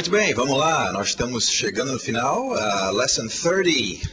Muito bem, vamos lá. Nós estamos chegando no final, Lesson 30.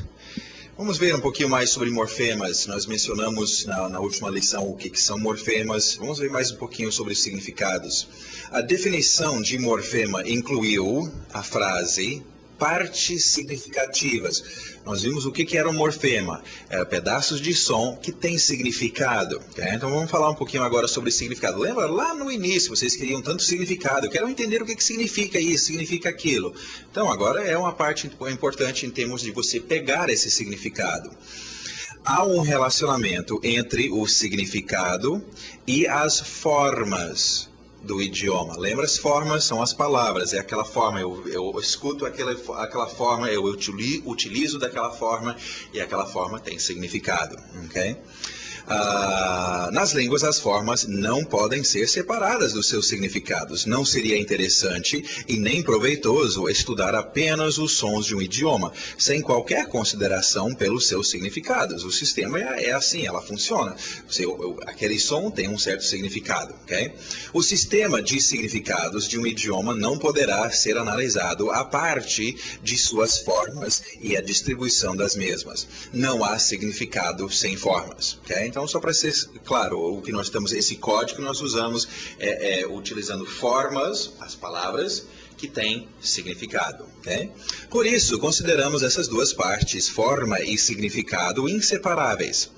Vamos ver um pouquinho mais sobre morfemas. Nós mencionamos na última lição o que são morfemas. Vamos ver mais um pouquinho sobre os significados. A definição de morfema incluiu a frase partes significativas. Nós vimos o que era um morfema. Era pedaços de som que têm significado. Okay? Então vamos falar um pouquinho agora sobre significado. Lembra lá no início, vocês queriam tanto significado. Eu quero entender o que significa isso, significa aquilo. Então agora é uma parte importante em termos de você pegar esse significado. Há um relacionamento entre o significado e as formas do idioma. Lembra, as formas são as palavras, é aquela forma, eu escuto aquela forma, eu utilizo daquela forma e aquela forma tem significado, ok? Nas línguas, as formas não podem ser separadas dos seus significados. Não seria interessante e nem proveitoso estudar apenas os sons de um idioma, sem qualquer consideração pelos seus significados. O sistema é assim, ela funciona. Aquele som tem um certo significado, ok? O sistema de significados de um idioma não poderá ser analisado a parte de suas formas e a distribuição das mesmas. Não há significado sem formas, ok? Então, só para ser claro, o que nós estamos, esse código que nós usamos é utilizando formas, as palavras, que têm significado, ok? Por isso, consideramos essas duas partes, forma e significado, inseparáveis.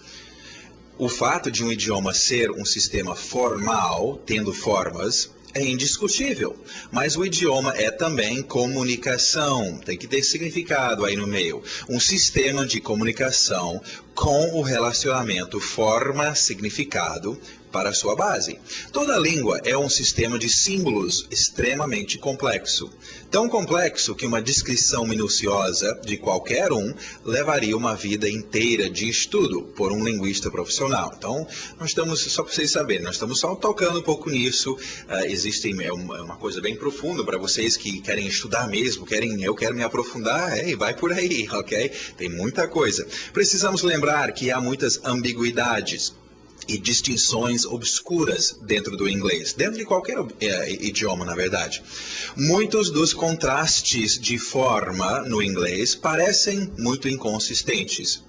O fato de um idioma ser um sistema formal, tendo formas, é indiscutível, mas o idioma é também comunicação, tem que ter significado aí no meio. Um sistema de comunicação com o relacionamento forma-significado para sua base. Toda língua é um sistema de símbolos extremamente complexo. Tão complexo que uma descrição minuciosa de qualquer um levaria uma vida inteira de estudo por um linguista profissional. Então, nós estamos, só para vocês saberem, nós estamos só tocando um pouco nisso. É uma coisa bem profunda para vocês que querem estudar mesmo, eu quero me aprofundar, vai por aí, ok? Tem muita coisa. Precisamos lembrar que há muitas ambiguidades e distinções obscuras dentro do inglês, dentro de qualquer idioma, na verdade. Muitos dos contrastes de forma no inglês parecem muito inconsistentes.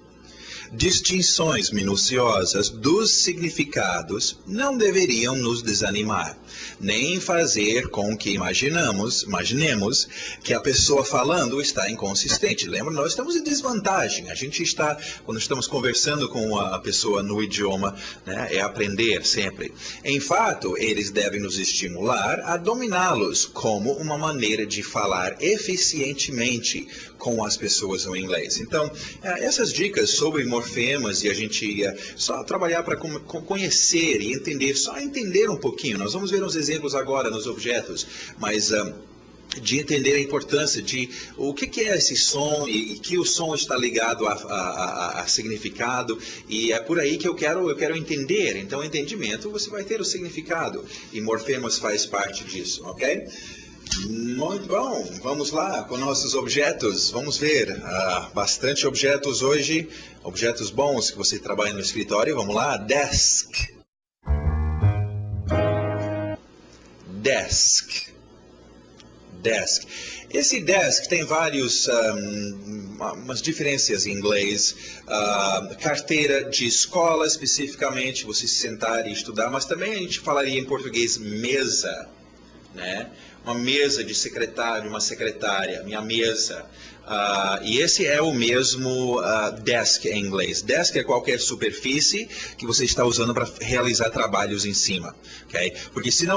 Distinções minuciosas dos significados não deveriam nos desanimar, nem fazer com que imaginemos que a pessoa falando está inconsistente. Lembra, nós estamos em desvantagem. A gente está, quando estamos conversando com a pessoa no idioma, né, é aprender sempre. Em fato, eles devem nos estimular a dominá-los como uma maneira de falar eficientemente com as pessoas no inglês. Então, essas dicas sobre morfemas e a gente só trabalhar para conhecer e entender, só entender um pouquinho. Nós vamos ver uns exemplos agora nos objetos, mas de entender a importância de o que é esse som e que o som está ligado a significado, e é por aí que eu quero entender. Então, entendimento, você vai ter o significado, e morfemas faz parte disso, ok? Muito bom, vamos lá com nossos objetos, vamos ver bastante objetos hoje, objetos bons que você trabalha no escritório. Vamos lá, desk. Esse desk tem umas diferenças em inglês. Carteira de escola, especificamente, você se sentar e estudar, mas também a gente falaria em português mesa, né? Uma mesa de secretário, uma secretária, minha mesa. E esse é o mesmo desk em inglês. Desk é qualquer superfície que você está usando para realizar trabalhos em cima. Okay? Porque se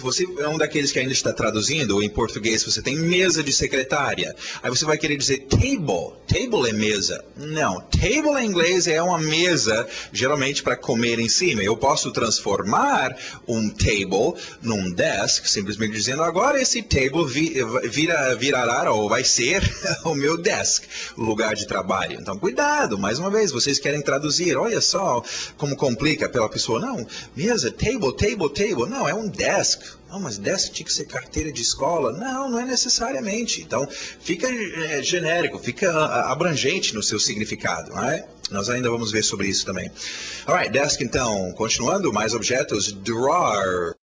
você é um daqueles que ainda está traduzindo, em português você tem mesa de secretária. Aí você vai querer dizer table. Table é mesa. Não, table em inglês é uma mesa, geralmente para comer em cima. Eu posso transformar um table num desk, simplesmente dizendo agora esse table virará ou vai ser o meu desk, o lugar de trabalho. Então, cuidado, mais uma vez, vocês querem traduzir, olha só como complica pela pessoa. Não, mesa, table, não, é um desk. Não, mas desk tinha que ser carteira de escola. Não, não é necessariamente. Então, fica genérico, fica abrangente no seu significado, não é? Nós ainda vamos ver sobre isso também. Alright, desk então, continuando, mais objetos, drawer.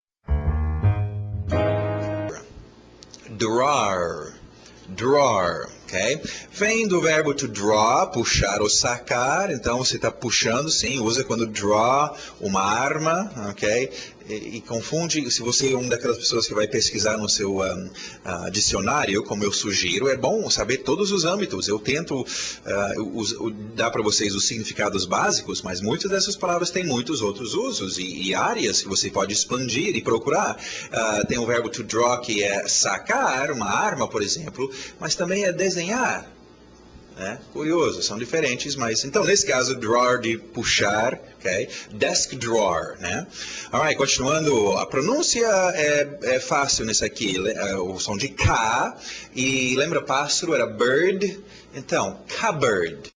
drawer, drawer, ok? Vem do verbo to draw, puxar ou sacar, então você está puxando, sim, usa quando draw uma arma, ok? E confunde, se você é uma daquelas pessoas que vai pesquisar no seu dicionário, como eu sugiro, é bom saber todos os âmbitos. Eu tento dar para vocês os significados básicos, mas muitas dessas palavras têm muitos outros usos e áreas que você pode expandir e procurar. Tem o verbo to draw, que é sacar uma arma, por exemplo, mas também é desenhar. Curioso, são diferentes, mas então nesse caso drawer de puxar, ok? Desk drawer, né? Alright, continuando, a pronúncia é fácil nesse aqui, o som de K, e lembra pássaro, era bird, então cupboard,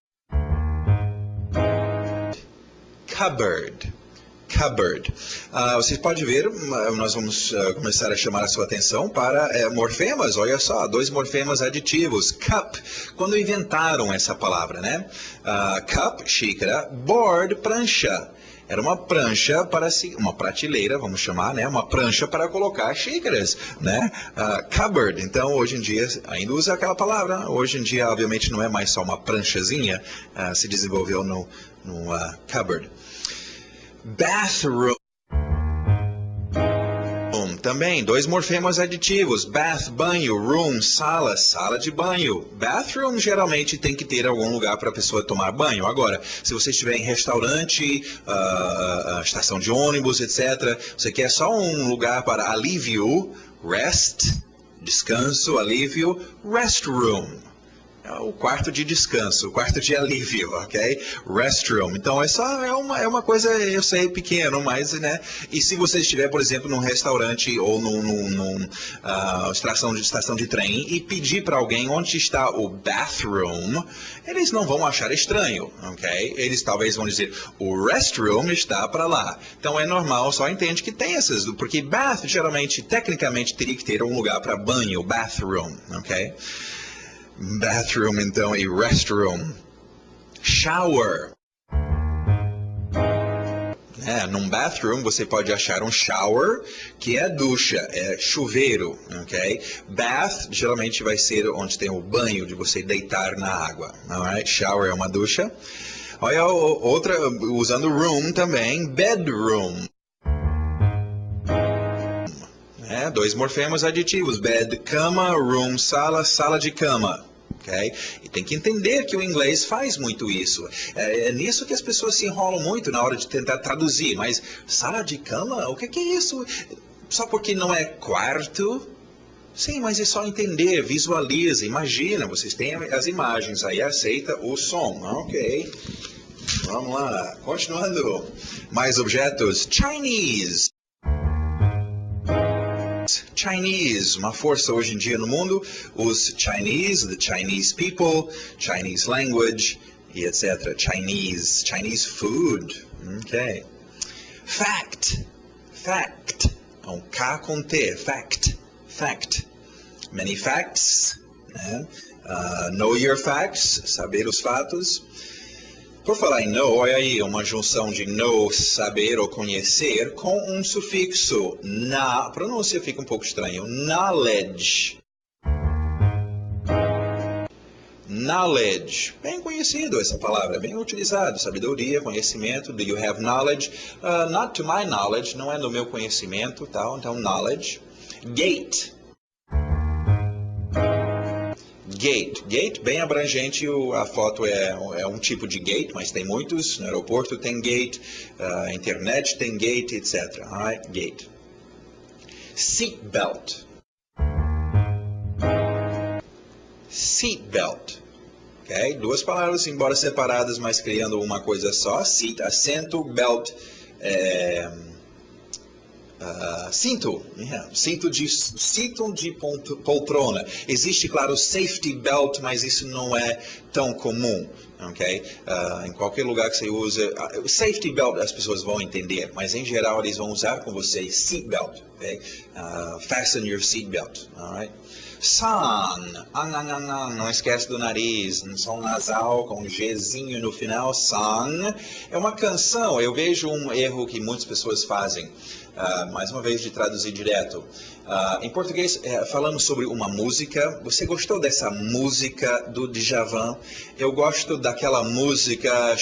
cupboard. Cupboard. Vocês podem ver, nós vamos começar a chamar a sua atenção para morfemas, olha só, 2 morfemas aditivos. Cup, quando inventaram essa palavra, né? Cup, xícara, board, prancha. Era uma prancha para uma prateleira, vamos chamar, né? Uma prancha para colocar xícaras, né? Cupboard. Então, hoje em dia, ainda usa aquela palavra. Hoje em dia, obviamente, não é mais só uma pranchazinha, se desenvolveu no cupboard. Bathroom. Também, 2 morfemas aditivos. Bath, banho. Room, sala, sala de banho. Bathroom geralmente tem que ter algum lugar para a pessoa tomar banho. Agora, se você estiver em restaurante, estação de ônibus, etc., você quer só um lugar para alívio, rest, descanso, alívio, restroom. O quarto de descanso, o quarto de alívio, ok? Restroom. Então, essa é uma coisa, eu sei, pequeno, mas, né? E se você estiver, por exemplo, num restaurante ou numa estação de trem e pedir para alguém onde está o bathroom, eles não vão achar estranho, ok? Eles talvez vão dizer, o restroom está para lá. Então, é normal, só entende que tem essas, porque bath, geralmente, tecnicamente, teria que ter um lugar para banho, bathroom, ok? Bathroom, então, e restroom. Shower. Num bathroom você pode achar um shower, que é ducha, é chuveiro, ok? Bath geralmente vai ser onde tem o banho, de você deitar na água, alright? Shower é uma ducha. Olha outra, usando room também, bedroom. 2 morfemas aditivos, bed, cama, room, sala, sala de cama. Okay? E tem que entender que o inglês faz muito isso. É nisso que as pessoas se enrolam muito na hora de tentar traduzir. Mas sala de cama, o que é isso? Só porque não é quarto? Sim, mas é só entender, visualiza, imagina. Vocês têm as imagens aí, aceita o som. Ok. Vamos lá. Continuando. Mais objetos. Chinese. Chinese, uma força hoje em dia no mundo, os Chinese, the Chinese people, Chinese language, e etc. Chinese food, ok. Fact, fact, um K com T, fact, fact. Many facts, né? Know your facts, saber os fatos. Por falar em know, olha aí, uma junção de know, saber ou conhecer, com um sufixo, na, a pronúncia fica um pouco estranho, knowledge. Knowledge, bem conhecido essa palavra, bem utilizado, sabedoria, conhecimento, do you have knowledge? Not to my knowledge, não é do meu conhecimento, tal, então knowledge. Gate. Gate. Gate, bem abrangente, a foto é um tipo de gate, mas tem muitos. No aeroporto tem gate, internet tem gate, etc. Alright, gate. Seatbelt. Seatbelt. Okay? 2 palavras, embora separadas, mas criando uma coisa só. Seat, assento, belt, cinto, cinto de poltrona. Existe, claro, safety belt, mas isso não é tão comum, ok? Em qualquer lugar que você use, safety belt as pessoas vão entender, mas em geral eles vão usar com você seat belt, ok? Fasten your seat belt, alright? Song. Não esquece do nariz. Um som nasal com um Gzinho no final. Song. É uma canção. Eu vejo um erro que muitas pessoas fazem. Mais uma vez de traduzir direto. Em português, falamos sobre uma música. Você gostou dessa música do Djavan? Eu gosto daquela música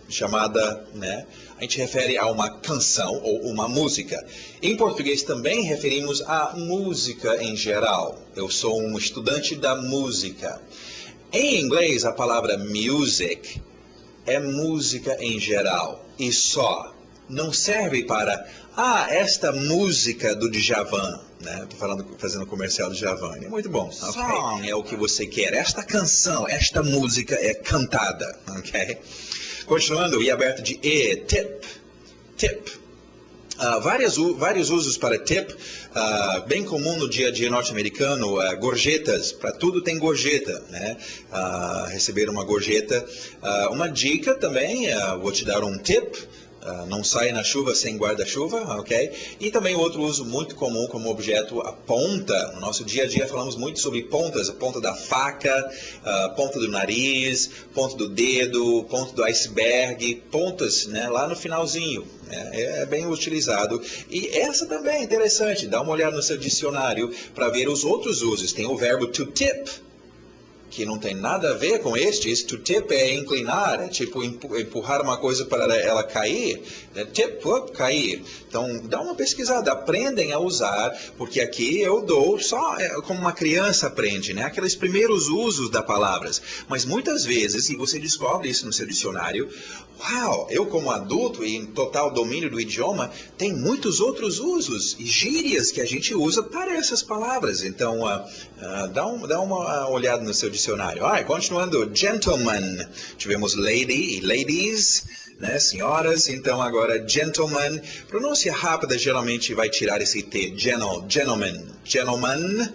chamada, né? A gente refere a uma canção ou uma música. Em português também referimos a música em geral. Eu sou um estudante da música. Em inglês, a palavra music é música em geral e só. Não serve para, esta música do Djavan, né? Estou fazendo comercial do Djavan. É muito bom. Okay. Song é o que você quer. Esta canção, esta música é cantada, ok? Continuando, e aberto de E, tip, tip. Vários usos para tip, bem comum no dia a dia norte-americano, gorjetas, para tudo tem gorjeta, né? Receber uma gorjeta. Uma dica também, vou te dar um tip. Não saia na chuva sem guarda-chuva, ok? E também outro uso muito comum como objeto, a ponta. No nosso dia a dia falamos muito sobre pontas, a ponta da faca, a ponta do nariz, ponta do dedo, ponta do iceberg, pontas, né, lá no finalzinho. É bem utilizado. E essa também é interessante, dá uma olhada no seu dicionário para ver os outros usos. Tem o verbo to tip, que não tem nada a ver com este. To tip é inclinar, é tipo empurrar uma coisa para ela cair. Tip, cair. Então, dá uma pesquisada, aprendem a usar, porque aqui eu dou só como uma criança aprende, né? Aqueles primeiros usos das palavras. Mas muitas vezes, e você descobre isso no seu dicionário, eu como adulto e em total domínio do idioma, tem muitos outros usos e gírias que a gente usa para essas palavras. Então, dá uma olhada no seu dicionário. Continuando, gentleman. Tivemos lady e ladies, né, senhoras. Então, agora, gentleman. Pronúncia rápida geralmente vai tirar esse T. Gentleman. Gentleman,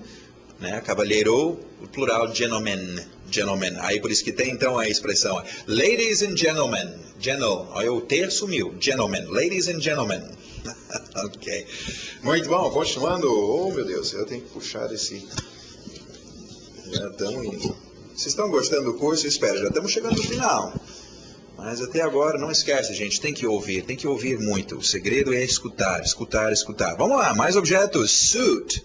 né, cavalheiro, o plural, gentleman. Gentlemen. Aí por isso que tem então a expressão ladies and gentlemen. Olha, o T sumiu. Gentlemen. Ladies and gentlemen. Ok. Muito bom. Continuando. Oh, meu Deus. Eu tenho que puxar esse... Já estamos indo. Vocês estão gostando do curso? Espera, já estamos chegando no final. Mas até agora, não esquece, gente. Tem que ouvir muito. O segredo é escutar, escutar, escutar. Vamos lá. Mais objetos. Suit.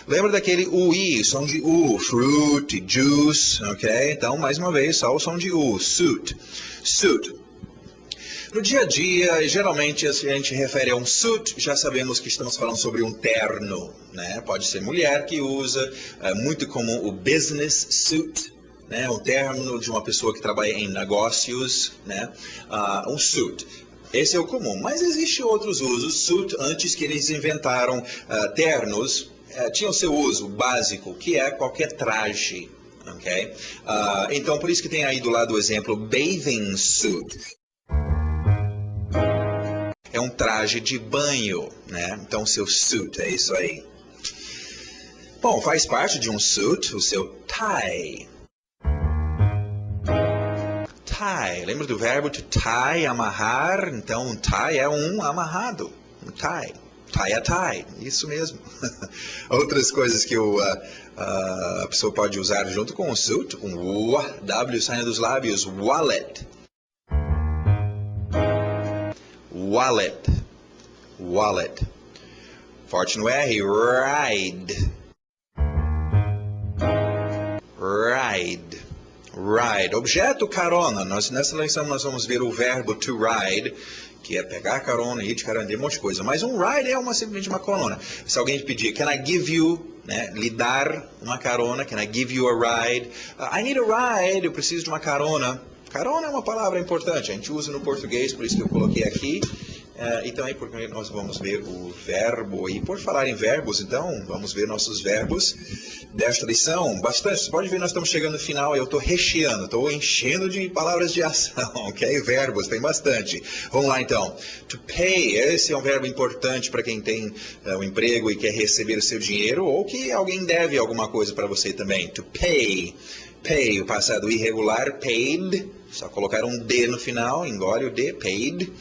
Lembra daquele UI, som de U, fruit, juice, ok? Então, mais uma vez, só o som de U, suit. Suit. No dia a dia, geralmente, se a gente refere a um suit, já sabemos que estamos falando sobre um terno, né? Pode ser mulher que usa, muito comum o business suit, né? O terno de uma pessoa que trabalha em negócios, né? Um suit. Esse é o comum, mas existem outros usos. Suit, antes que eles inventaram ternos, tinha o seu uso básico, que é qualquer traje, ok? Então, por isso que tem aí do lado o exemplo bathing suit. É um traje de banho, né? Então, seu suit é isso aí. Bom, faz parte de um suit o seu tie. Tie, lembra do verbo to tie, amarrar? Então, um tie é um amarrado, um tie. Tie a tie, isso mesmo. Outras coisas que a pessoa pode usar junto com o suit, um W saindo dos lábios, wallet. Wallet. Wallet. Forte no R, ride. Ride. Ride. Objeto carona. Nessa lição nós vamos ver o verbo to ride, que é pegar carona, ir de carona, um monte de coisa. Mas um ride é simplesmente uma carona. Se alguém te pedir, can I give you, né, lhe dar uma carona, can I give you a ride? I need a ride, eu preciso de uma carona. Carona é uma palavra importante, a gente usa no português, por isso que eu coloquei aqui. E também porque nós vamos ver o verbo. E por falar em verbos, então, vamos ver nossos verbos desta lição. Bastante, você pode ver, nós estamos chegando no final, eu estou recheando, estou enchendo de palavras de ação, ok? Verbos, tem bastante. Vamos lá então. To pay, esse é um verbo importante para quem tem um emprego e quer receber o seu dinheiro, ou que alguém deve alguma coisa para você também. To pay. Pay, o passado irregular, paid, só colocar um D no final, engole o D, paid.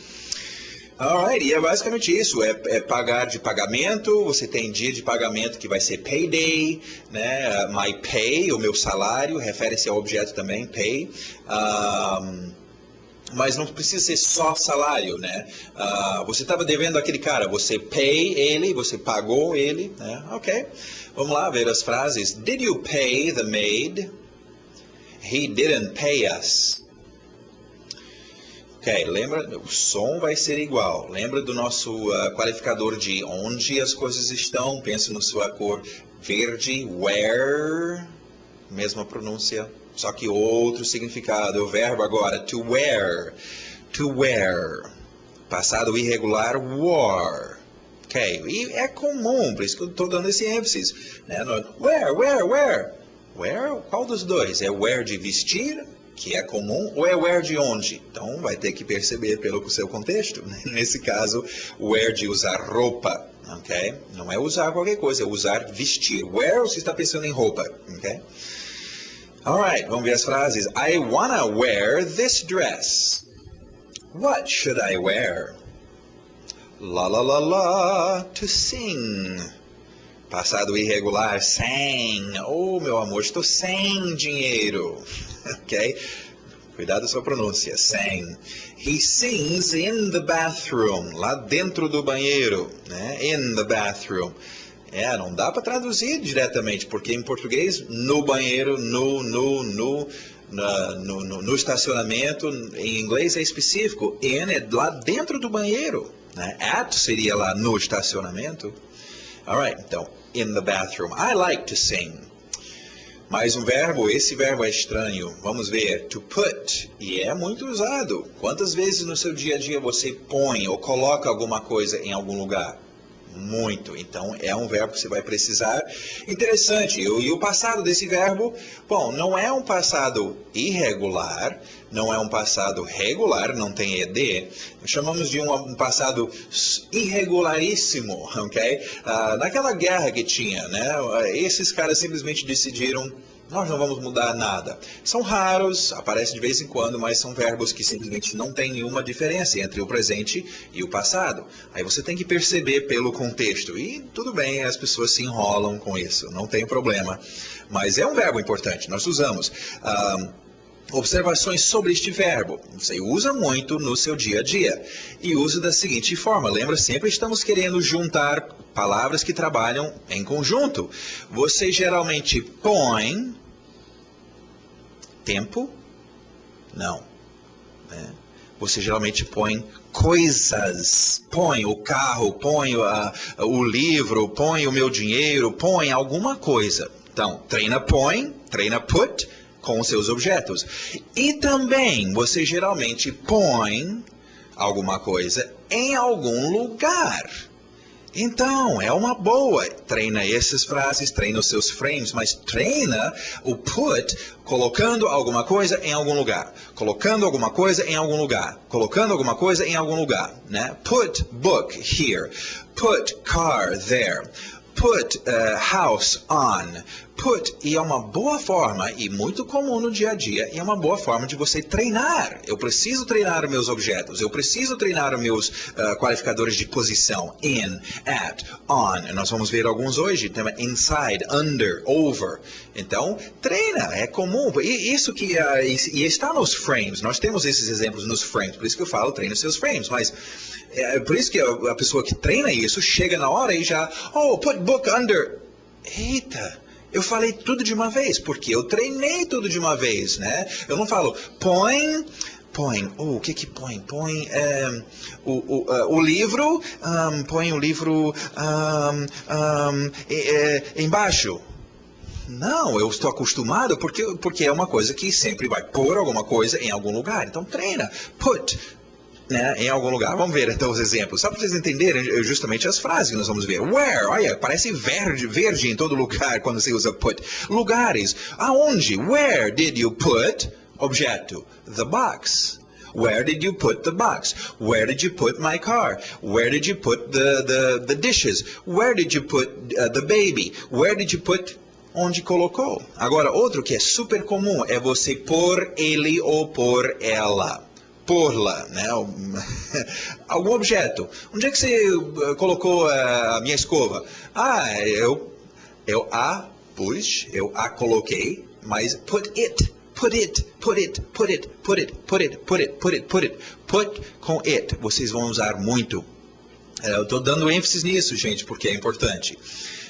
Alright, e é basicamente isso, é pagar de pagamento, você tem dia de pagamento que vai ser payday, né? My pay, o meu salário, refere-se ao objeto também, pay. Mas não precisa ser só salário, né? Você estava devendo aquele cara, você pay ele, você pagou ele, né? Ok, vamos lá ver as frases. Did you pay the maid? He didn't pay us. Ok, lembra, o som vai ser igual. Lembra do nosso qualificador de onde as coisas estão? Pensa na sua cor verde, where, mesma pronúncia, só que outro significado. O verbo agora, to wear. To wear. Passado irregular, wore. Ok, e é comum, por isso que eu estou dando esse ênfase. Né? Where? Where? Qual dos dois? É wear de vestir, que é comum, ou é wear de onde? Então vai ter que perceber pelo seu contexto. Né? Nesse caso, wear de usar roupa. Ok? Não é usar qualquer coisa, é usar vestir. Wear, você está pensando em roupa. Ok? Alright, vamos ver as frases. I wanna wear this dress. What should I wear? La la la la, to sing. Passado irregular, sang. Oh, meu amor, estou sem dinheiro. Ok? Cuidado com a sua pronúncia. Sang. He sings in the bathroom. Lá dentro do banheiro. Né? In the bathroom. Não dá para traduzir diretamente, porque em português, no banheiro, no estacionamento, em inglês é específico. In é lá dentro do banheiro. Né? At seria lá no estacionamento. Alright, então, in the bathroom. I like to sing. Mais um verbo, esse verbo é estranho. Vamos ver, to put. E é muito usado. Quantas vezes no seu dia a dia você põe ou coloca alguma coisa em algum lugar? Muito. Então, é um verbo que você vai precisar. Interessante. E o passado desse verbo, bom, não é um passado irregular, não é um passado regular, não tem ED. Chamamos de um passado irregularíssimo, ok? Naquela guerra que tinha, né? Esses caras simplesmente decidiram, nós não vamos mudar nada. São raros, aparecem de vez em quando, mas são verbos que simplesmente não tem nenhuma diferença entre o presente e o passado. Aí você tem que perceber pelo contexto. E tudo bem, as pessoas se enrolam com isso, não tem problema. Mas é um verbo importante, nós usamos. Observações sobre este verbo. Você usa muito no seu dia a dia. E usa da seguinte forma. Lembra, sempre estamos querendo juntar palavras que trabalham em conjunto. Você geralmente põe tempo? Não. Né? Você geralmente põe coisas. Põe o carro, põe o livro, põe o meu dinheiro, põe alguma coisa. Então, treina põe, treina put, com os seus objetos. E também você geralmente põe alguma coisa em algum lugar. Então, é uma boa. Treina essas frases, treina os seus frames, mas treina o put colocando alguma coisa em algum lugar. Colocando alguma coisa em algum lugar. Colocando alguma coisa em algum lugar. Né? Put book here. Put car there. Put house on. Put, e é uma boa forma, e muito comum no dia a dia, e é uma boa forma de você treinar. Eu preciso treinar os meus objetos, eu preciso treinar os meus qualificadores de posição. In, at, on. Nós vamos ver alguns hoje, também inside, under, over. Então, treina, é comum. E isso que e está nos frames, nós temos esses exemplos nos frames, por isso que eu falo, treina os seus frames, mas por isso que a pessoa que treina isso, chega na hora e já, put book under. Eita! Eu falei tudo de uma vez, porque eu treinei tudo de uma vez, né? Eu não falo, põe, o que põe? Põe o livro, põe o livro embaixo. Não, eu estou acostumado porque é uma coisa que sempre vai pôr alguma coisa em algum lugar. Então treina, put. Né, em algum lugar. Vamos ver então os exemplos. Só para vocês entenderem justamente as frases que nós vamos ver. Where? Olha, parece verde em todo lugar quando você usa put. Lugares. Aonde? Where did you put? Objeto. The box. Where did you put the box? Where did you put my car? Where did you put the dishes? Where did you put the baby? Where did you put... Onde colocou. Agora, outro que é super comum é você pôr ele ou pôr ela. pô-la, né? Algum objeto. Onde é que você colocou a minha escova? Ah, eu a pus, eu a coloquei, mas put it com it. Vocês vão usar muito. Eu estou dando ênfase nisso, gente, porque é importante.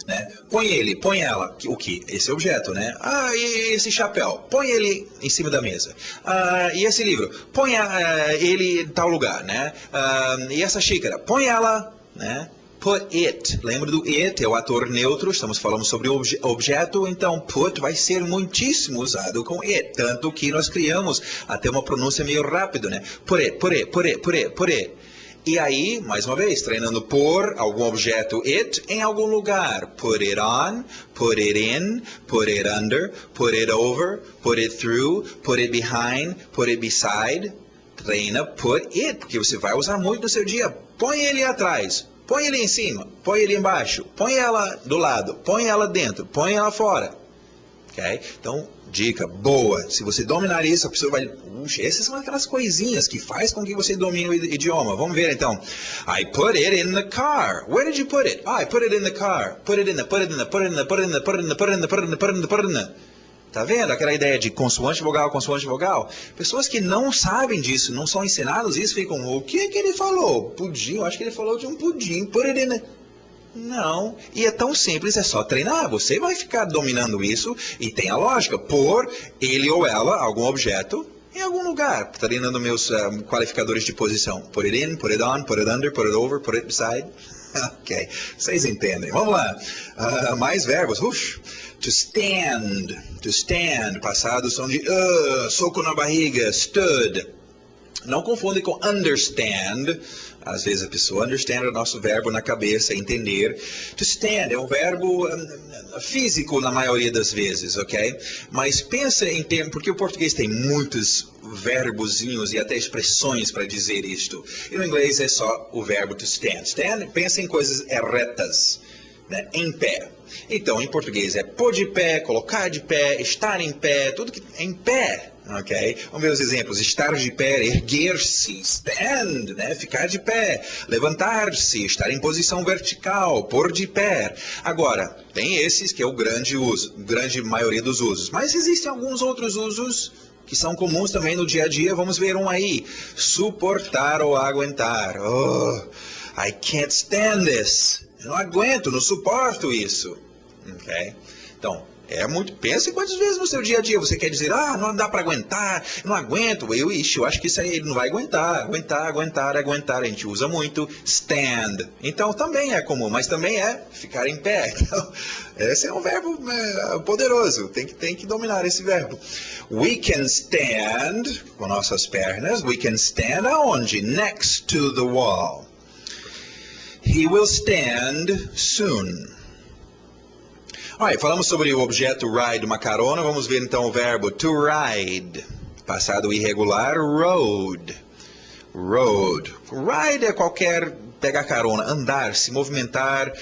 Né? Põe ele, põe ela, o que? Esse objeto, né? Ah, e esse chapéu, põe ele em cima da mesa. Ah, e esse livro, põe ele em tal lugar, né? Ah, e essa xícara, põe ela, né? Put it. Lembra do it? É o ator neutro. Estamos falando sobre objeto. Então, put vai ser muitíssimo usado com it. Tanto que nós criamos até uma pronúncia meio rápida, né? Put it, put it, put it, put it, put it. E aí, mais uma vez, treinando por algum objeto it em algum lugar. Put it on, put it in, put it under, put it over, put it through, put it behind, put it beside. Treina put it, porque você vai usar muito no seu dia. Põe ele atrás. Põe ele em cima, põe ele embaixo, põe ela do lado, põe ela dentro, põe ela fora. Okay? Então, dica boa. Se você dominar isso, a pessoa vai... essas são aquelas coisinhas que faz com que você domine o idioma. Vamos ver então. I put it in the car. Where did you put it? I put it in the car. Put it in the, put it in the, put it in the, put it in the, put it in the, put it in the, put it in the, put it in the, put it in the. Tá vendo aquela ideia de consoante vogal, consoante vogal? Pessoas que não sabem disso, não são ensinadas isso, ficam, o que ele falou? Pudim, eu acho que ele falou de um pudim. Put it in the... Não, e é tão simples, é só treinar. Você vai ficar dominando isso e tem a lógica. Pôr ele ou ela, algum objeto, em algum lugar. Treinando meus qualificadores de posição. Put it in, put it on, put it under, put it over, put it beside. Ok, vocês entendem. Vamos lá. Mais verbos. To stand. Passado som de soco na barriga. Stood. Não confunde com understand. Às vezes a pessoa understand é o nosso verbo na cabeça, entender. To stand é um verbo físico na maioria das vezes, ok? Mas pensa em termos, porque o português tem muitos verbozinhos e até expressões para dizer isto. E no inglês é só o verbo to stand. Stand, pensa em coisas retas, né? Em pé. Então, em português é pôr de pé, colocar de pé, estar em pé, tudo que em pé. Ok? Vamos ver os exemplos. Estar de pé, erguer-se, stand, né? Ficar de pé, levantar-se, estar em posição vertical, pôr de pé. Agora, tem esses que é o grande uso, grande maioria dos usos. Mas existem alguns outros usos que são comuns também no dia a dia. Vamos ver um aí. Suportar ou aguentar. Oh, I can't stand this. Eu não aguento, não suporto isso. Ok? Então, pense quantas vezes no seu dia a dia você quer dizer, não dá para aguentar, não aguento, eu acho que isso aí ele não vai aguentar, aguentar, a gente usa muito, stand. Então também é comum, mas também é ficar em pé. Então, esse é um verbo poderoso, tem que dominar esse verbo. We can stand, com nossas pernas, we can stand aonde? Next to the wall. He will stand soon. Alright, falamos sobre o objeto ride, uma carona. Vamos ver então o verbo to ride. Passado irregular, rode. Ride é qualquer pegar carona, andar, se movimentar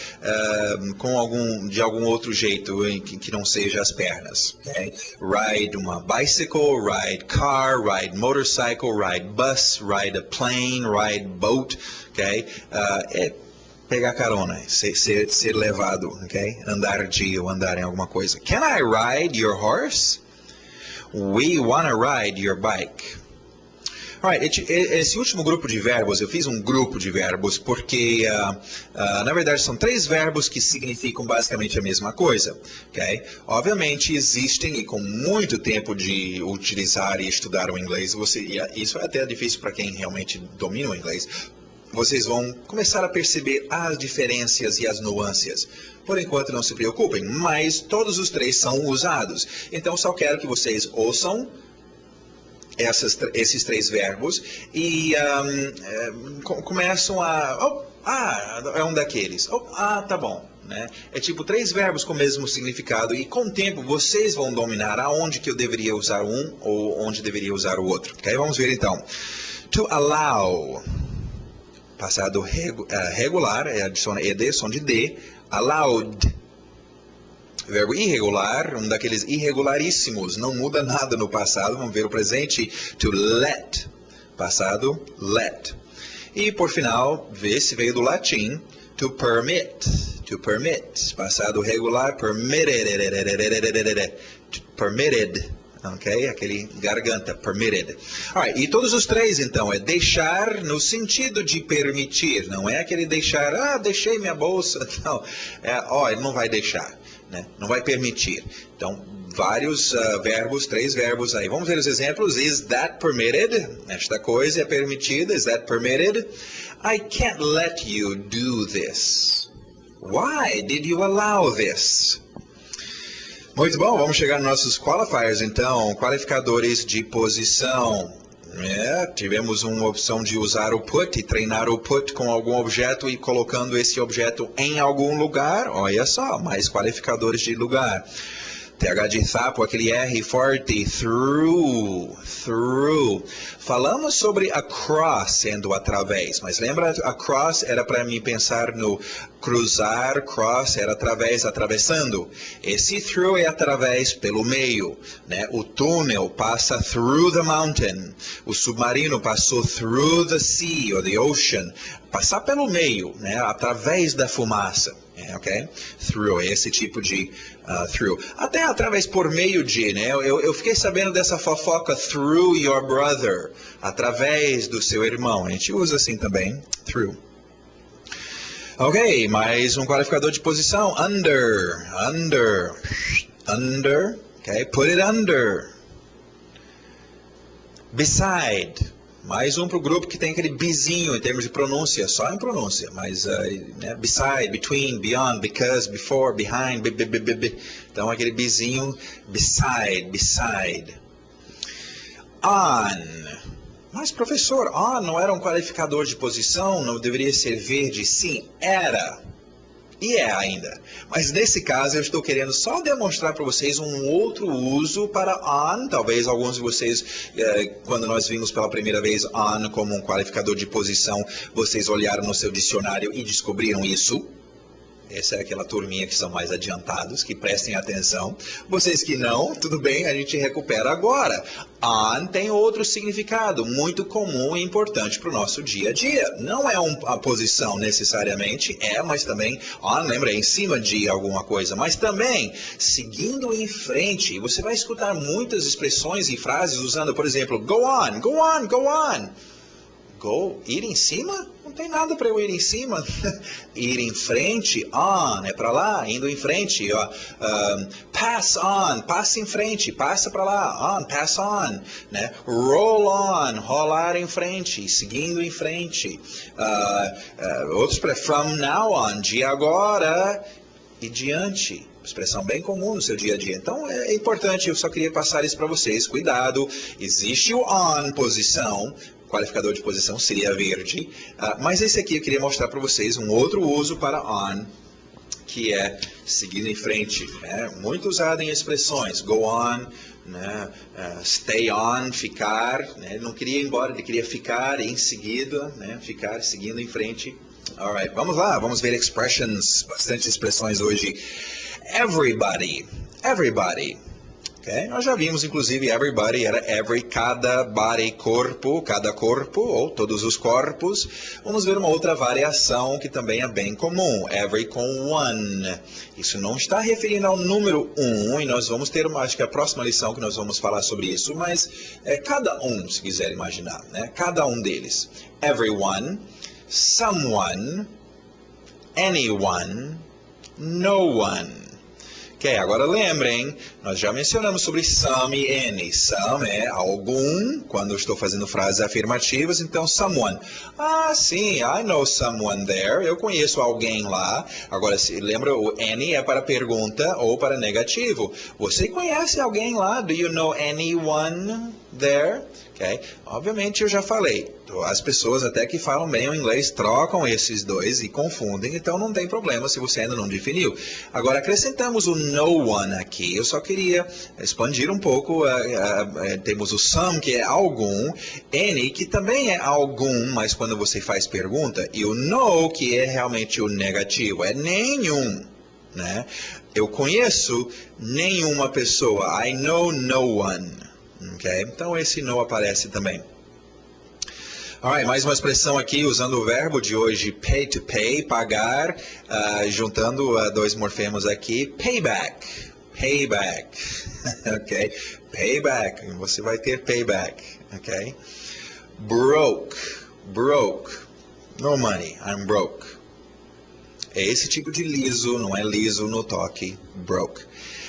de algum outro jeito que não seja as pernas. Okay? Ride uma bicycle, ride car, ride motorcycle, ride bus, ride a plane, ride boat. Okay? Pegar carona, ser levado, ok? Andar ou andar em alguma coisa. Can I ride your horse? We wanna ride your bike. Alright, esse último grupo de verbos, eu fiz um grupo de verbos porque, na verdade, são 3 verbos que significam basicamente a mesma coisa, ok? Obviamente, existem, e com muito tempo de utilizar e estudar o inglês, isso é até difícil para quem realmente domina o inglês, vocês vão começar a perceber as diferenças e as nuances. Por enquanto, não se preocupem, mas todos os 3 são usados. Então, só quero que vocês ouçam esses 3 verbos e começam é um daqueles. Tá bom. Né? É tipo 3 verbos com o mesmo significado e com o tempo vocês vão dominar aonde que eu deveria usar um ou onde deveria usar o outro. Okay? Vamos ver então. To allow. Passado regular, adiciona ed, som de D. Allowed. Verbo irregular, um daqueles irregularíssimos. Não muda nada no passado. Vamos ver o presente. To let. passado let. E por final, vê se veio do latim, to permit. To permit, passado regular, permitted. Permitted, ok? Aquele garganta, permitted. Alright, e todos os três, então, é deixar no sentido de permitir. Não é aquele deixar, deixei minha bolsa. Não, ele não vai deixar, né? Não vai permitir. Então, vários verbos, 3 verbos aí. Vamos ver os exemplos. Is that permitted? Esta coisa é permitida. Is that permitted? I can't let you do this. Why did you allow this? Muito bom, vamos chegar nos nossos qualifiers então, qualificadores de posição. Tivemos uma opção de usar o put e treinar o put com algum objeto e colocando esse objeto em algum lugar. Olha só, mais qualificadores de lugar. TH de sapo, aquele R forte, through. Falamos sobre across sendo através, mas lembra, across era para mim pensar no cruzar, cross era através, atravessando. Esse through é através pelo meio, né? O túnel passa through the mountain, o submarino passou through the sea or the ocean, passar pelo meio, né? Através da fumaça. Ok? Through, esse tipo de through. Até através por meio de, né? Eu fiquei sabendo dessa fofoca through your brother, através do seu irmão. A gente usa assim também, through. Ok, mais um qualificador de posição, under, ok? Put it under. Beside. Mais um para o grupo que tem aquele bizinho em termos de pronúncia, só em pronúncia, mas né, beside, between, beyond, because, before, behind, então aquele bizinho, beside. On. Mas professor, on não era um qualificador de posição, não deveria ser verde? Sim, era. E é ainda. Mas nesse caso eu estou querendo só demonstrar para vocês um outro uso para on. Talvez alguns de vocês, quando nós vimos pela primeira vez on como um qualificador de posição, vocês olharam no seu dicionário e descobriram isso. Essa é aquela turminha que são mais adiantados, que prestem atenção. Vocês que não, tudo bem, a gente recupera agora. On tem outro significado, muito comum e importante para o nosso dia a dia. Não é uma posição necessariamente, mas também, on, lembra, é em cima de alguma coisa, mas também seguindo em frente. Você vai escutar muitas expressões e frases usando, por exemplo, go on, go on, go on. Go, ir em cima? Não tem nada para eu ir em cima. Ir em frente, on, é para lá, indo em frente. Pass on, passa em frente, passa para lá, on, pass on. Né? Roll on, rolar em frente, seguindo em frente. Outros para from now on, de agora e diante. Expressão bem comum no seu dia a dia. Então é importante, eu só queria passar isso para vocês. Cuidado, existe o on, posição. Qualificador de posição seria verde, mas esse aqui eu queria mostrar para vocês um outro uso para on, que é seguindo em frente, né? Muito usado em expressões, go on, né? Stay on, ficar, né? Ele não queria ir embora, ele queria ficar em seguida, né? Ficar seguindo em frente. Alright, vamos lá, vamos ver expressions, bastante expressões hoje. Everybody. Okay? Nós já vimos, inclusive, everybody era every, cada body, cada corpo, ou todos os corpos. Vamos ver uma outra variação que também é bem comum, every com one. Isso não está referindo ao número 1, e nós vamos ter acho que a próxima lição que nós vamos falar sobre isso, mas cada um, se quiser imaginar, né? Cada um deles. Everyone, someone, anyone, no one. Ok, agora lembrem, nós já mencionamos sobre some e any. Some é algum, quando eu estou fazendo frases afirmativas, então someone. Sim, I know someone there, eu conheço alguém lá. Agora, se lembra, o any é para pergunta ou para negativo. Você conhece alguém lá? Do you know anyone there? Okay? Obviamente eu já falei, as pessoas até que falam bem o inglês trocam esses dois e confundem, então não tem problema se você ainda não definiu. Agora acrescentamos o no one aqui, eu só queria expandir um pouco, temos o some que é algum, any que também é algum, mas quando você faz pergunta, e o no que é realmente o negativo, é nenhum. Né? Eu conheço nenhuma pessoa, I know no one. Okay? Então esse no aparece também. Alright, mais uma expressão aqui usando o verbo de hoje, pay to pay, pagar, juntando dois morfemas aqui, payback, payback, ok? Payback, você vai ter payback, ok? Broke, broke, no money, I'm broke. É esse tipo de liso, não é liso no toque, broke.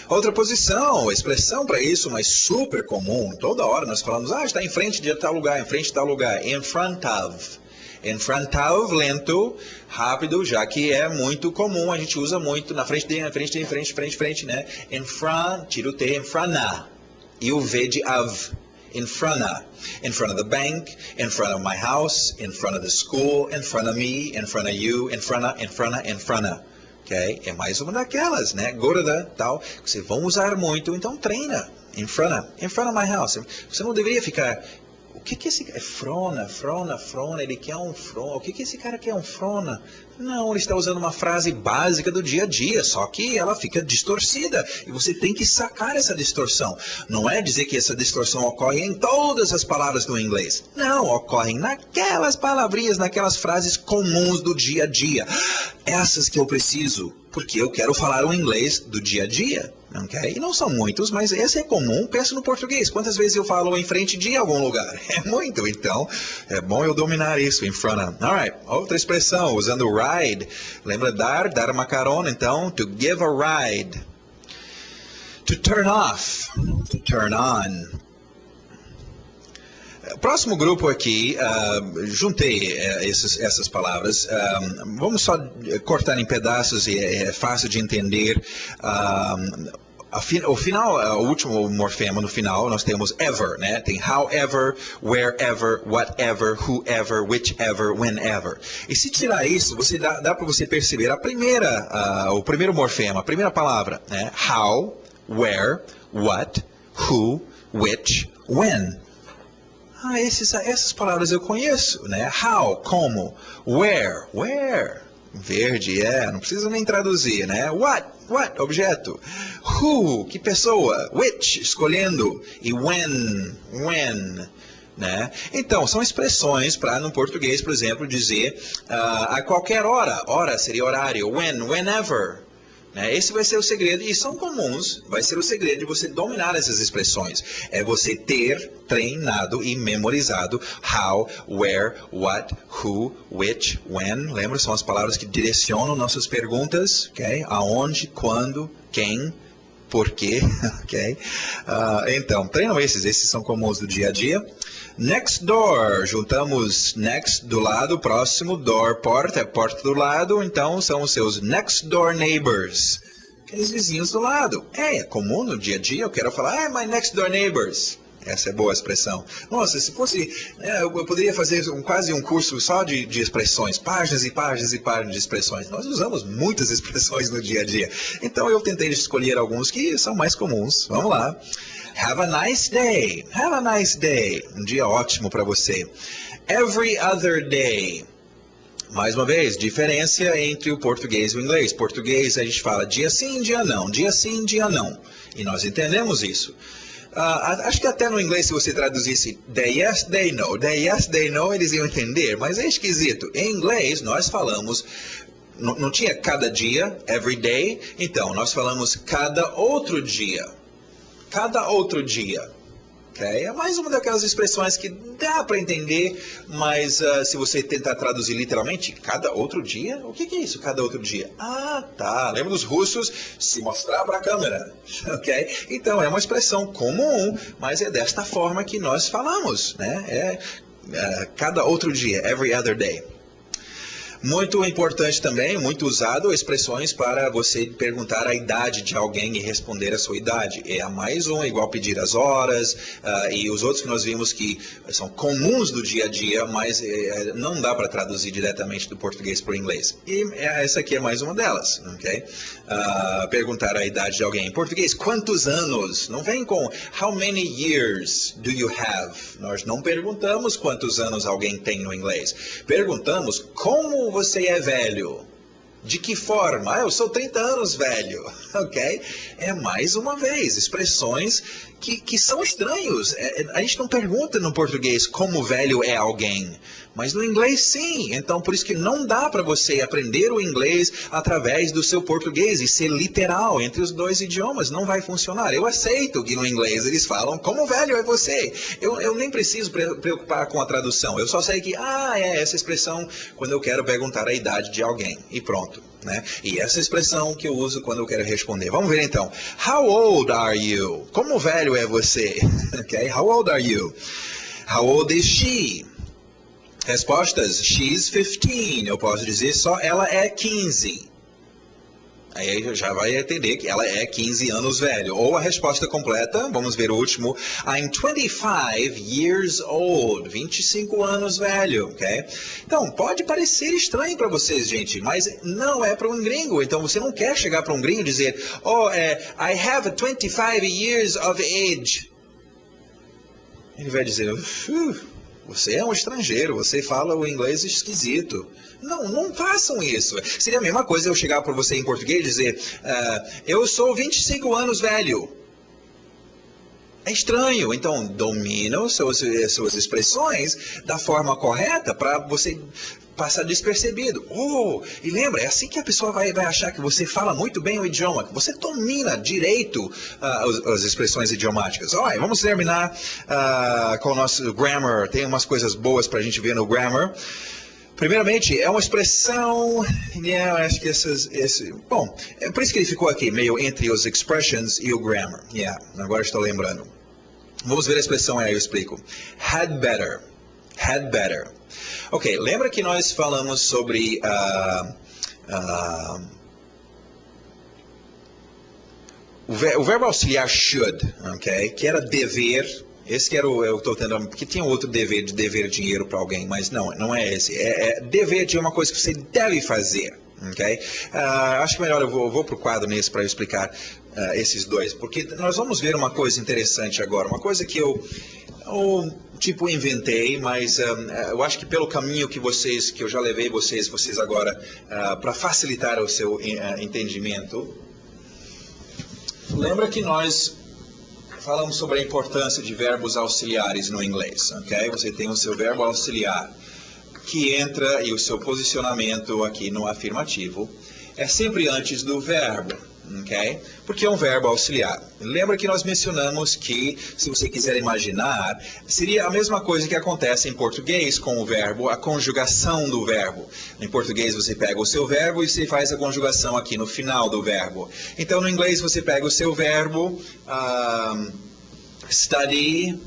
Outra posição, expressão para isso, mas super comum. Toda hora nós falamos, está em frente de tal lugar, em frente de tal lugar. In front of. In front of, lento, rápido, já que é muito comum, a gente usa muito na frente de, na frente de, em frente, frente, frente, né? In front, tira o T, in front of. E o V de of. In front of the bank, in front of my house, in front of the school, in front of me, in front of you, in front of, in front of, in front of. Okay? É mais uma daquelas, né? Go to the, tal, que vocês vão usar muito, então treina. In front of my house. Você não deveria ficar, o que esse cara, frona, ele quer um frona, o que esse cara quer um frona? Não, ele está usando uma frase básica do dia a dia, só que ela fica distorcida, e você tem que sacar essa distorção. Não é dizer que essa distorção ocorre em todas as palavras do inglês. Não, ocorrem naquelas palavrinhas, naquelas frases comuns do dia a dia. Essas que eu preciso, porque eu quero falar o inglês do dia a dia. Okay? E não são muitos, mas esse é comum. Pensa no português. Quantas vezes eu falo em frente de algum lugar? É muito, então é bom eu dominar isso, in front of. Alright, outra expressão, usando ride. Lembra dar uma carona, então, to give a ride. To turn off, to turn on. Próximo grupo aqui, juntei essas palavras. Vamos só cortar em pedaços e é fácil de entender. O final, o último morfema no final, nós temos ever, né? Tem however, wherever, whatever, whoever, whichever, whenever. E se tirar isso, dá para você perceber o primeiro morfema, a primeira palavra, né? How, where, what, who, which, when. Essas palavras eu conheço, né? How, como. Where. Verde, não precisa nem traduzir, né? What, objeto. Who, que pessoa. Which, escolhendo. E when, né? Então, são expressões para, no português, por exemplo, dizer a qualquer hora. Hora seria horário. Whenever. Esse vai ser o segredo, e são comuns, vai ser o segredo de você dominar essas expressões. É você ter treinado e memorizado how, where, what, who, which, when. Lembra? São as palavras que direcionam nossas perguntas. Okay? Aonde, quando, quem, por quê. Okay? Então, treinam esses são comuns do dia a dia. Next door, juntamos next do lado, próximo, door, porta, é porta do lado, então são os seus next door neighbors, aqueles vizinhos do lado. É comum no dia a dia, eu quero falar, my next door neighbors. Essa é boa expressão. Nossa, se fosse, eu poderia fazer quase um curso só de expressões, páginas e páginas e páginas de expressões. Nós usamos muitas expressões no dia a dia. Então eu tentei escolher alguns que são mais comuns. Vamos lá. Have a nice day. Have a nice day. Um dia ótimo para você. Every other day. Mais uma vez, diferença entre o português e o inglês. Português a gente fala dia sim, dia não. Dia sim, dia não. E nós entendemos isso. Acho que até no inglês, se você traduzisse day yes, day no. Day yes, day no, eles iam entender. Mas é esquisito. Em inglês, nós falamos... Não tinha cada dia, every day. Então, nós falamos cada outro dia. Cada outro dia. Okay? É mais uma daquelas expressões que dá para entender, mas se você tentar traduzir literalmente, cada outro dia? O que é isso, cada outro dia? Tá. Lembra dos russos? Se mostrar para a câmera. Okay? Então, é uma expressão comum, mas é desta forma que nós falamos. Né? Cada outro dia, every other day. Muito importante também, muito usado, expressões para você perguntar a idade de alguém e responder a sua idade. É a mais um, igual pedir as horas, e os outros que nós vimos que são comuns do dia a dia, mas não dá para traduzir diretamente do português para o inglês. E essa aqui é mais uma delas, ok? Perguntar a idade de alguém. Em português, quantos anos? Não vem com how many years do you have? Nós não perguntamos quantos anos alguém tem no inglês. Perguntamos como você é velho. De que forma? Eu sou 30 anos velho, ok? É mais uma vez, expressões que são estranhos. A gente não pergunta no português como velho é alguém, mas no inglês sim. Então por isso que não dá para você aprender o inglês através do seu português e ser literal entre os dois idiomas. Não vai funcionar. Eu aceito que no inglês eles falam como velho é você. Eu nem preciso preocupar com a tradução. Eu só sei que, é essa expressão quando eu quero perguntar a idade de alguém. E pronto. Né? E essa expressão que eu uso quando eu quero responder. Vamos ver então. How old are you? Como velho é você? Okay? How old are you? How old is she? Respostas. She's 15. Eu posso dizer só ela é 15. Aí já vai entender que ela é 15 anos velho. Ou a resposta completa, vamos ver o último. I'm 25 years old. 25 anos velho, ok? Então, pode parecer estranho para vocês, gente, mas não é para um gringo. Então, você não quer chegar para um gringo e dizer, I have 25 years of age. Ele vai dizer, você é um estrangeiro, você fala o inglês esquisito. Não façam isso. Seria a mesma coisa eu chegar para você em português e dizer, eu sou 25 anos velho. É estranho. Então, domina suas expressões da forma correta para você passar despercebido. E lembra, é assim que a pessoa vai achar que você fala muito bem o idioma, que você domina direito as expressões idiomáticas. Vamos terminar com o nosso grammar. Tem umas coisas boas para a gente ver no grammar. Primeiramente, é uma expressão, acho que bom, é por isso que ele ficou aqui, meio entre os expressions e o grammar. Agora estou lembrando. Vamos ver a expressão aí, eu explico. Had better. Had better. Ok, lembra que nós falamos sobre o verbo auxiliar should, ok? Que era dever. Esse que era eu estou tentando, porque tinha outro dever de dever dinheiro para alguém, mas não é esse. Dever de uma coisa que você deve fazer, ok? Acho que melhor eu vou para o quadro nesse para eu explicar esses dois, porque nós vamos ver uma coisa interessante agora, uma coisa que eu inventei, mas eu acho que pelo caminho que eu já levei vocês agora, para facilitar o seu entendimento, lembra que nós falamos sobre a importância de verbos auxiliares no inglês, ok? Você tem o seu verbo auxiliar que entra e o seu posicionamento aqui no afirmativo é sempre antes do verbo, ok? Porque é um verbo auxiliar. Lembra que nós mencionamos que, se você quiser imaginar, seria a mesma coisa que acontece em português com o verbo, a conjugação do verbo. Em português você pega o seu verbo e você faz a conjugação aqui no final do verbo. Então no inglês você pega o seu verbo, study,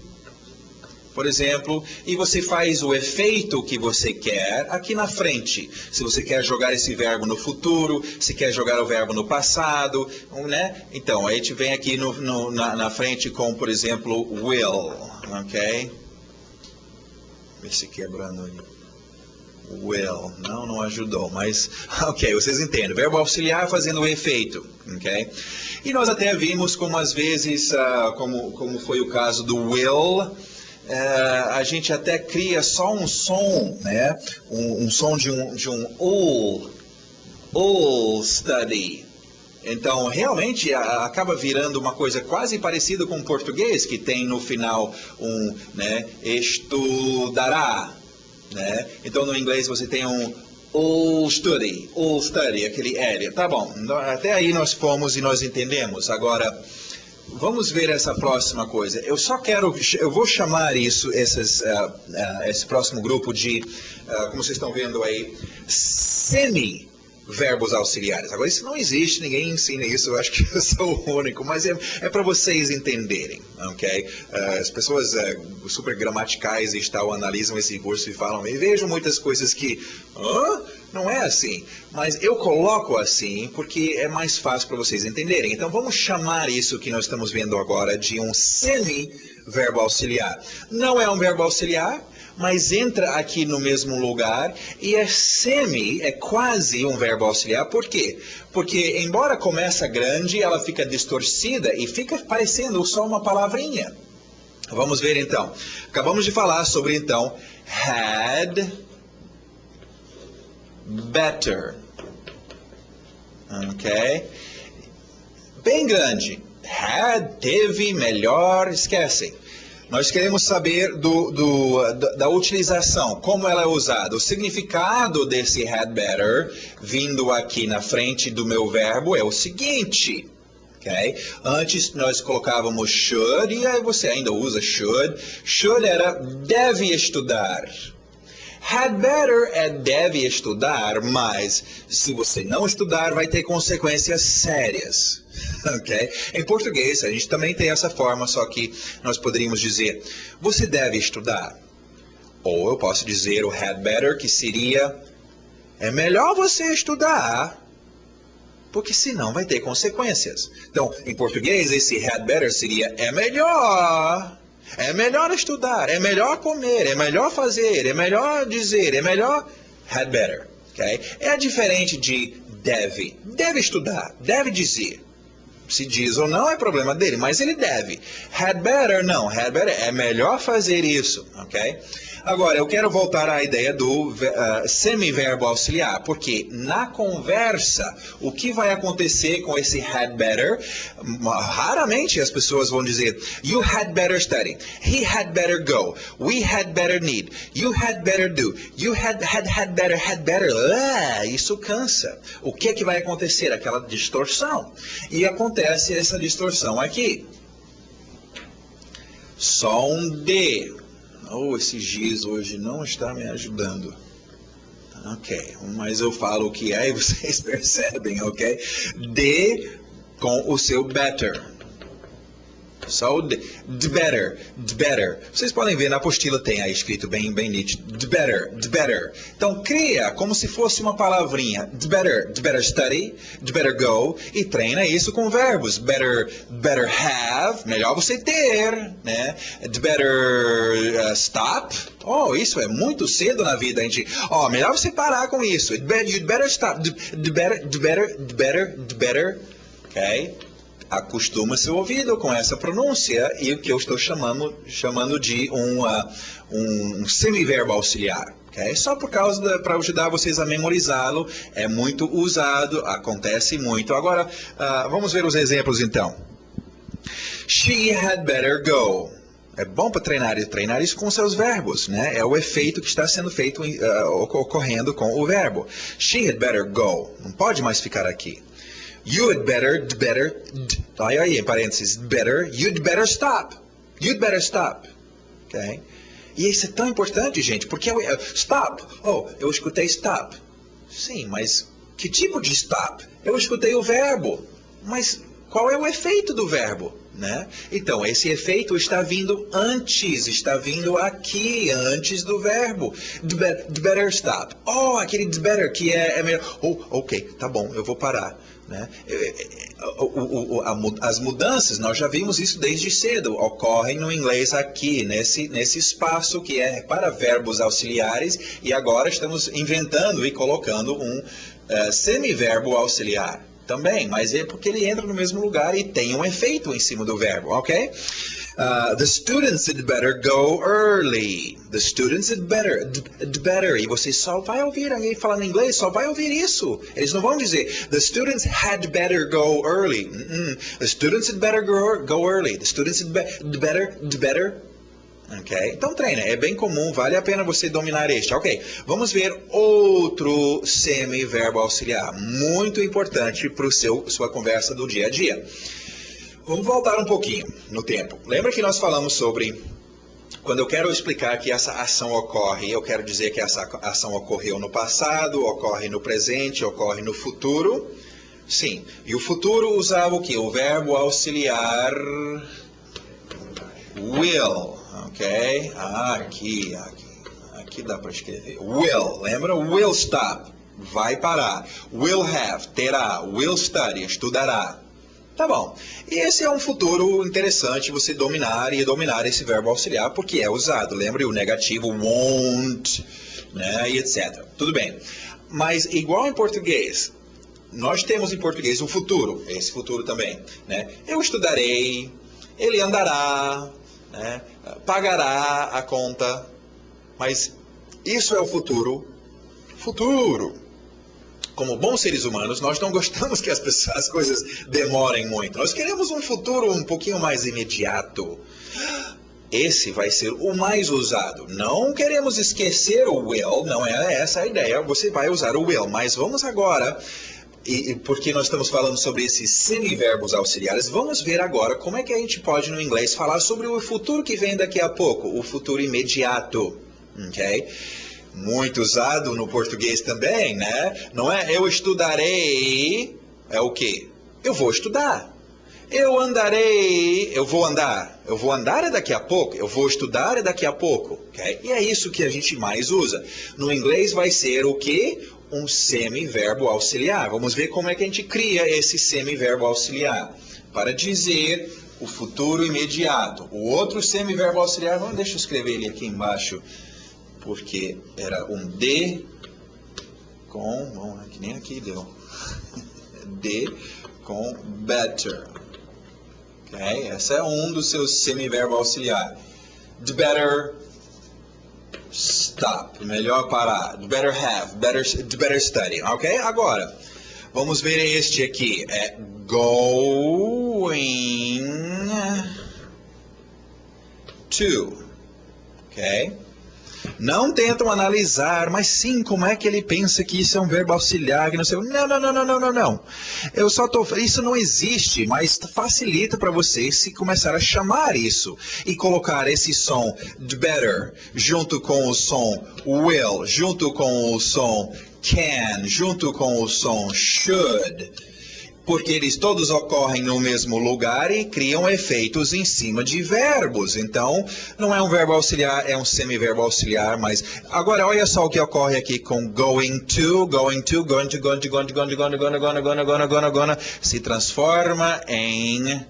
por exemplo, e você faz o efeito que você quer aqui na frente. Se você quer jogar esse verbo no futuro, se quer jogar o verbo no passado, né? Então, a gente vem aqui na frente com, por exemplo, will, ok? Vê se quebrando aí. Will, não ajudou, mas, ok, vocês entendem. Verbo auxiliar fazendo o efeito, ok? E nós até vimos como às vezes, como foi o caso do will, a gente até cria só um som, né? Um som de um study. Então, realmente, acaba virando uma coisa quase parecida com o português, que tem no final né? Estudará, né? Então, no inglês você tem all study, aquele L. Tá bom, até aí nós fomos e nós entendemos. Agora, vamos ver essa próxima coisa. Eu vou chamar esse próximo grupo de, como vocês estão vendo aí, semi-verbos auxiliares. Agora, isso não existe, ninguém ensina isso, eu acho que eu sou o único, mas é para vocês entenderem, ok? As pessoas super gramaticais e tal analisam esse curso e falam, e vejo muitas coisas que, não é assim, mas eu coloco assim porque é mais fácil para vocês entenderem. Então vamos chamar isso que nós estamos vendo agora de um semi-verbo auxiliar. Não é um verbo auxiliar, mas entra aqui no mesmo lugar e é quase um verbo auxiliar. Por quê? Porque embora começa grande, ela fica distorcida e fica parecendo só uma palavrinha. Vamos ver então. Acabamos de falar sobre então had better. ok? Bem grande. Had, teve, melhor, esquecem. Nós queremos saber da utilização, como ela é usada. O significado desse had better, vindo aqui na frente do meu verbo, é o seguinte. Okay? Antes nós colocávamos should, e aí você ainda usa should. Should era deve estudar. Had better é deve estudar, mas se você não estudar, vai ter consequências sérias. Okay? Em português, a gente também tem essa forma, só que nós poderíamos dizer, você deve estudar. Ou eu posso dizer o had better, que seria, é melhor você estudar, porque senão vai ter consequências. Então, em português, esse had better seria, é melhor estudar, é melhor comer, é melhor fazer, é melhor dizer, é melhor, had better. Okay? É diferente de deve. Deve estudar, deve dizer. Se diz ou não é problema dele, mas ele deve. Had better, não. Had better é melhor fazer isso, ok? Agora, eu quero voltar à ideia do semiverbo auxiliar, porque na conversa, o que vai acontecer com esse had better, raramente as pessoas vão dizer, you had better study, he had better go, we had better need, you had better do, you had better. Isso cansa. O que vai acontecer? Aquela distorção. E acontece essa distorção aqui. Só um D. Esse giz hoje não está me ajudando. Ok, mas eu falo o que é e vocês percebem, ok? D com o seu better. Só o D. Better. Vocês podem ver na apostila, tem aí escrito bem nítido. Better. Então, cria como se fosse uma palavrinha. Better study, better go. E treina isso com verbos. Better have, melhor você ter. Né? Better stop. Isso é muito cedo na vida. A gente, melhor você parar com isso. You'd better stop. Better. Ok? Acostuma seu ouvido com essa pronúncia e o que eu estou chamando de um semiverbo auxiliar. Okay? Só para ajudar vocês a memorizá-lo, é muito usado, acontece muito. Agora, vamos ver os exemplos então. She had better go. É bom para treinar isso com seus verbos, né? É o efeito que está sendo feito, ocorrendo com o verbo. She had better go. Não pode mais ficar aqui. You'd better, aí em parênteses, you'd better stop. Okay? E isso é tão importante, gente, porque stop. Eu escutei stop. Sim, mas que tipo de stop? Eu escutei o verbo, mas qual é o efeito do verbo? Né? Então, esse efeito está vindo aqui, antes do verbo. Better stop. Aquele better que é melhor. Ok, tá bom, eu vou parar. Né? As mudanças, nós já vimos isso desde cedo, ocorrem no inglês aqui, nesse espaço que é para verbos auxiliares, e agora estamos inventando e colocando um semiverbo auxiliar também, mas é porque ele entra no mesmo lugar e tem um efeito em cima do verbo, ok? The students had better go early. The students had better. E você só vai ouvir alguém falando inglês, só vai ouvir isso. Eles não vão dizer, the students had better go early. The students had better go early. The students had better. Ok? Então treina, é bem comum, vale a pena você dominar este. Ok, vamos ver outro semiverbo auxiliar, muito importante para sua conversa do dia a dia. Vamos voltar um pouquinho no tempo. Lembra que nós falamos sobre, quando eu quero explicar que essa ação ocorre, eu quero dizer que essa ação ocorreu no passado, ocorre no presente, ocorre no futuro. Sim, e o futuro usava o quê? O verbo auxiliar will, ok? Aqui dá para escrever. Will, lembra? Will stop, vai parar. Will have, terá. Will study, estudará. Tá bom. E esse é um futuro interessante você dominar esse verbo auxiliar, porque é usado. Lembre o negativo won't, né, e etc. Tudo bem. Mas igual em português, nós temos em português o futuro, esse futuro também, né? Eu estudarei, ele andará, né, pagará a conta, mas isso é o futuro. como bons seres humanos, nós não gostamos que as coisas demorem muito. Nós queremos um futuro um pouquinho mais imediato. Esse vai ser o mais usado. Não queremos esquecer o will, não é essa a ideia. Você vai usar o will, mas vamos agora, porque nós estamos falando sobre esses semiverbos auxiliares, vamos ver agora como é que a gente pode no inglês falar sobre o futuro que vem daqui a pouco, o futuro imediato, ok? Muito usado no português também, né? Não é eu estudarei, é o quê? Eu vou estudar. Eu andarei, eu vou andar. Eu vou andar é daqui a pouco. Eu vou estudar é daqui a pouco. Okay? E é isso que a gente mais usa. No inglês vai ser o quê? Um semiverbo auxiliar. Vamos ver como é que a gente cria esse semiverbo auxiliar. Para dizer o futuro imediato. O outro semiverbo auxiliar, deixa eu escrever ele aqui embaixo. Porque era um D com, bom, que nem aqui deu. D com better. Okay? Esse é um dos seus semiverbos auxiliar. The better stop. Melhor parar. The better have. The better study. Ok? Agora, vamos ver este aqui. É going to. Ok? Não tentam analisar, mas sim, como é que ele pensa que isso é um verbo auxiliar, que não sei. Não. Isso não existe, mas facilita para você se começar a chamar isso e colocar esse som the better junto com o som will, junto com o som can, junto com o som should. Porque eles todos ocorrem no mesmo lugar e criam efeitos em cima de verbos. Então, não é um verbo auxiliar, é um semiverbo auxiliar, mas... Agora, olha só o que ocorre aqui com going to, se transforma em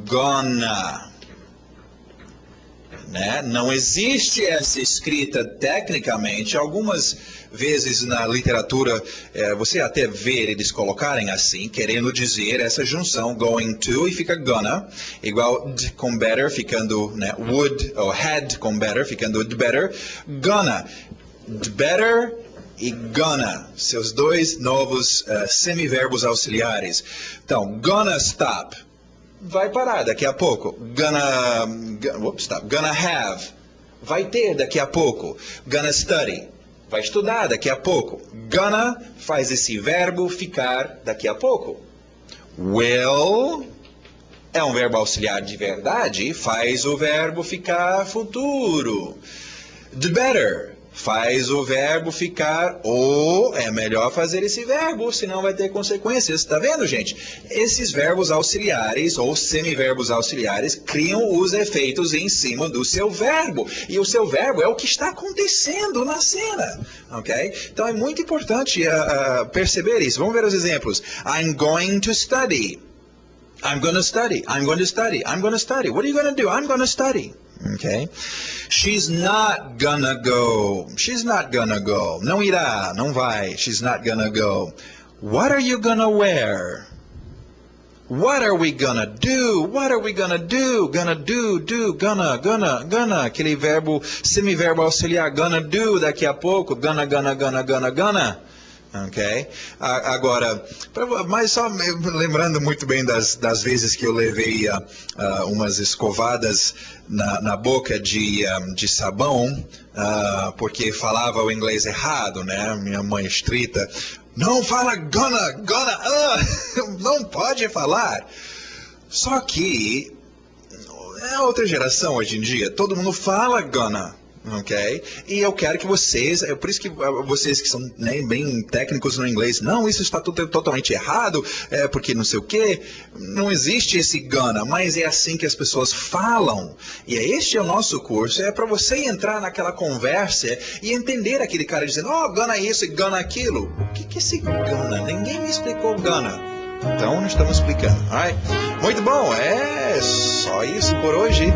gonna. Né? Não existe essa escrita tecnicamente. Algumas vezes na literatura você até vê eles colocarem assim, querendo dizer essa junção going to e fica gonna, igual d com better ficando, né, would, ou had com better ficando d better, gonna, d better e gonna, seus dois novos semiverbos auxiliares. Então, gonna stop. Vai parar daqui a pouco. Gonna have. Vai ter daqui a pouco. Gonna study. Vai estudar daqui a pouco. Gonna faz esse verbo ficar daqui a pouco. Will é um verbo auxiliar de verdade. Faz o verbo ficar futuro. The better faz o verbo ficar ou é melhor fazer esse verbo, senão vai ter consequências. Está vendo, gente? Esses verbos auxiliares ou semiverbos auxiliares criam os efeitos em cima do seu verbo. E o seu verbo é o que está acontecendo na cena. Ok? Então é muito importante perceber isso. Vamos ver os exemplos. I'm going to study. I'm going to study. I'm going to study. I'm going to study. What are you going to do? I'm going to study. Okay? She's not gonna go. She's not gonna go. Não irá, não vai. She's not gonna go. What are you gonna wear? What are we gonna do? What are we gonna do? Gonna do, gonna. Aquele verbo, semiverbo auxiliar, gonna do daqui a pouco. Gonna. Ok? Agora, mas só lembrando muito bem das vezes que eu levei umas escovadas na boca de sabão, porque falava o inglês errado, né? Minha mãe estrita, não fala gonna, não pode falar. Só que é outra geração hoje em dia, todo mundo fala gonna. Ok? E eu quero que vocês, é por isso que vocês que são, né, bem técnicos no inglês, não, isso está totalmente errado, porque não sei o quê, não existe esse gonna, mas é assim que as pessoas falam. E este é o nosso curso, é para você entrar naquela conversa e entender aquele cara dizendo, gonna isso e gonna aquilo. O que é esse gonna? Ninguém me explicou gonna. Então, nós estamos explicando. Alright? Muito bom, é só isso por hoje.